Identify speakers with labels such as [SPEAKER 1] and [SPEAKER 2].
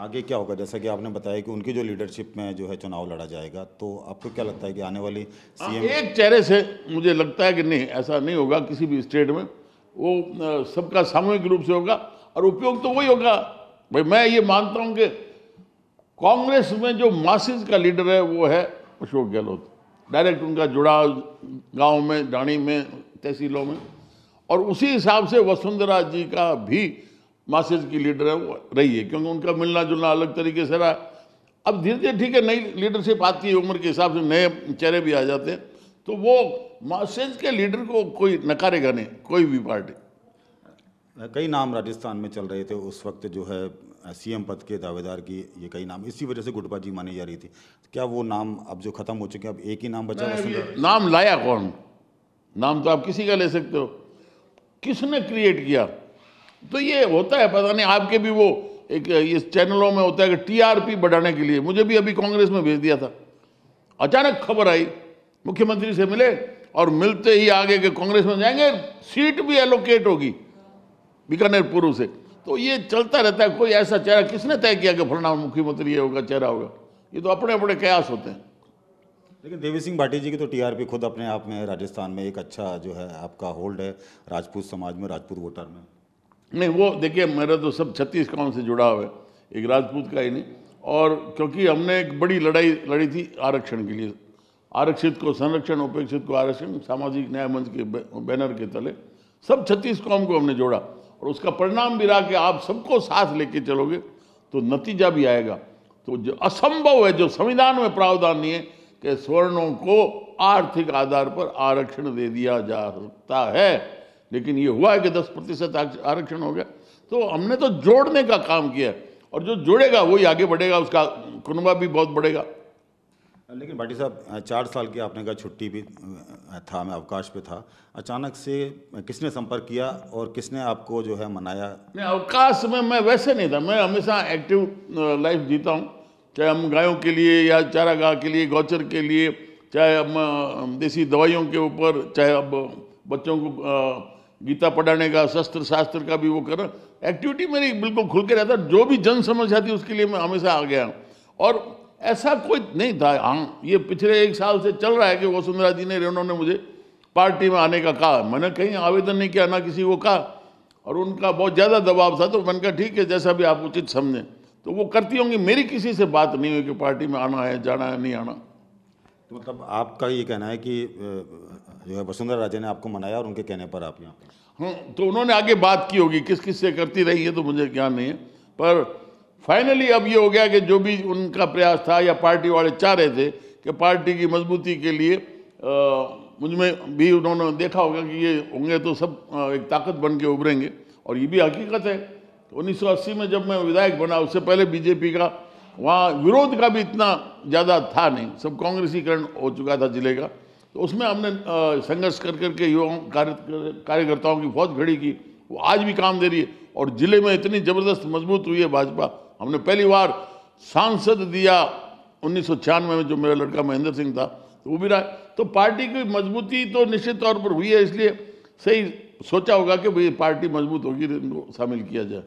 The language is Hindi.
[SPEAKER 1] आगे क्या होगा? जैसा कि आपने बताया कि उनकी जो लीडरशिप में जो है चुनाव लड़ा जाएगा, तो आपको क्या लगता है कि आने वाली सीएम
[SPEAKER 2] एक चेहरे से मुझे लगता है कि नहीं, ऐसा नहीं होगा किसी भी स्टेट में। वो सबका सामूहिक रूप से होगा और उपयोग तो वही होगा। भाई मैं ये मानता हूं कि कांग्रेस में जो मासिस का लीडर है वो है अशोक गहलोत। डायरेक्ट उनका जुड़ाव गांव में, डाणी में, तहसीलों में, और उसी हिसाब से वसुंधरा जी का भी मासिस की लीडर है वो रही है, क्योंकि उनका मिलना जुलना अलग तरीके से रहा। अब धीरे धीरे ठीक है, नई लीडरशिप आती है, उम्र के हिसाब से नए चेहरे भी आ जाते हैं, तो वो मासिस के लीडर को कोई नकारेगा नहीं, कोई भी पार्टी।
[SPEAKER 1] कई नाम राजस्थान में चल रहे थे उस वक्त, जो है सीएम पद के दावेदार की ये कई नाम, इसी वजह से गुटबाजी मानी जा रही थी। क्या वो नाम अब जो खत्म हो चुके हैं, अब एक ही नाम बचा वसुंधरा?
[SPEAKER 2] नाम लाया कौन? नाम तो आप किसी का ले सकते हो, किसने क्रिएट किया? तो ये होता है, पता नहीं आपके भी वो एक इस चैनलों में होता है कि टीआरपी बढ़ाने के लिए। मुझे भी अभी कांग्रेस में भेज दिया था, अचानक खबर आई, मुख्यमंत्री से मिले और मिलते ही आगे के कांग्रेस में जाएंगे, सीट भी एलोकेट होगी बीकानेर पूर्व से। तो ये चलता रहता है। कोई ऐसा चेहरा किसने तय किया कि फलाना मुख्यमंत्री ये होगा, चेहरा होगा? ये तो अपने अपने कयास होते हैं।
[SPEAKER 1] लेकिन देवी सिंह भाटी जी की तो टीआरपी खुद अपने आप में राजस्थान में एक अच्छा जो है आपका होल्ड है राजपूत समाज में, राजपूत वोटर में।
[SPEAKER 2] नहीं, वो देखिए, मेरा तो सब 36 गांव से जुड़ा हुआ है, एक राजपूत का ही नहीं। और क्योंकि हमने एक बड़ी लड़ाई लड़ी थी आरक्षण के लिए, आरक्षित को संरक्षण, उपेक्षित को आरक्षण, सामाजिक न्याय मंच के बैनर के तले सब 36 कौम को हमने जोड़ा, और उसका परिणाम भी रहा कि आप सबको साथ लेके चलोगे तो नतीजा भी आएगा। तो जो असंभव है, जो संविधान में प्रावधान नहीं है कि स्वर्णों को आर्थिक आधार पर आरक्षण दे दिया जा सकता है, लेकिन ये हुआ है कि 10% आरक्षण हो गया। तो हमने तो जोड़ने का काम किया है, और जो जोड़ेगा वही आगे बढ़ेगा, उसका कुनबा भी बहुत बढ़ेगा।
[SPEAKER 1] लेकिन भाटी साहब, 4 साल की आपने कहा छुट्टी भी था, मैं अवकाश पे था, अचानक से किसने संपर्क किया और किसने आपको जो है मनाया?
[SPEAKER 2] नहीं, अवकाश में मैं वैसे नहीं था, मैं हमेशा एक्टिव लाइफ जीता हूँ, चाहे हम गायों के लिए या चारागाह के लिए, गौचर के लिए, चाहे हम देसी दवाइयों के ऊपर, चाहे अब बच्चों को गीता पढ़ाने का, शस्त्र शास्त्र का भी वो कर, एक्टिविटी मेरी बिल्कुल खुल के रहता। जो भी जन समस्या थी उसके लिए मैं हमेशा आ गया। और ऐसा कोई नहीं था। हाँ, ये पिछले 1 साल से चल रहा है कि वसुंधरा जी ने, उन्होंने मुझे पार्टी में आने का कहा। मैंने कहीं आवेदन नहीं किया, ना किसी को कहा, और उनका बहुत ज़्यादा दबाव था, तो मैंने कहा ठीक है, जैसा भी आप उचित समझें। तो वो करती होंगी, मेरी किसी से बात नहीं हुई कि पार्टी में आना है, जाना है, नहीं आना।
[SPEAKER 1] तो मतलब आपका ये कहना है कि जो है वसुंधरा राजे ने आपको मनाया और उनके कहने पर आप यहाँ?
[SPEAKER 2] हाँ, तो उन्होंने आगे बात की होगी, किस किस से करती रही है तो मुझे ज्ञान नहीं है, पर फाइनली अब ये हो गया कि जो भी उनका प्रयास था या पार्टी वाले चाह रहे थे कि पार्टी की मजबूती के लिए मुझमें भी उन्होंने देखा होगा कि ये होंगे तो सब एक ताकत बन के उभरेंगे। और ये भी हकीकत है। 1980 में जब मैं विधायक बना, उससे पहले बीजेपी का वहाँ विरोध का भी इतना ज़्यादा था नहीं, सब कांग्रेसीकरण हो चुका था जिले का। तो उसमें हमने संघर्ष कर करके युवाओं कार्यकर्ताओं की फौज खड़ी की, वो आज भी काम दे रही है। और जिले में इतनी ज़बरदस्त मजबूत हुई है भाजपा। हमने पहली बार सांसद दिया 1996 में, जो मेरा लड़का महेंद्र सिंह था, तो वो भी रहा। तो पार्टी की मजबूती तो निश्चित तौर पर हुई है, इसलिए सही सोचा होगा कि भाई पार्टी मजबूत होगी, इनको शामिल किया जाए।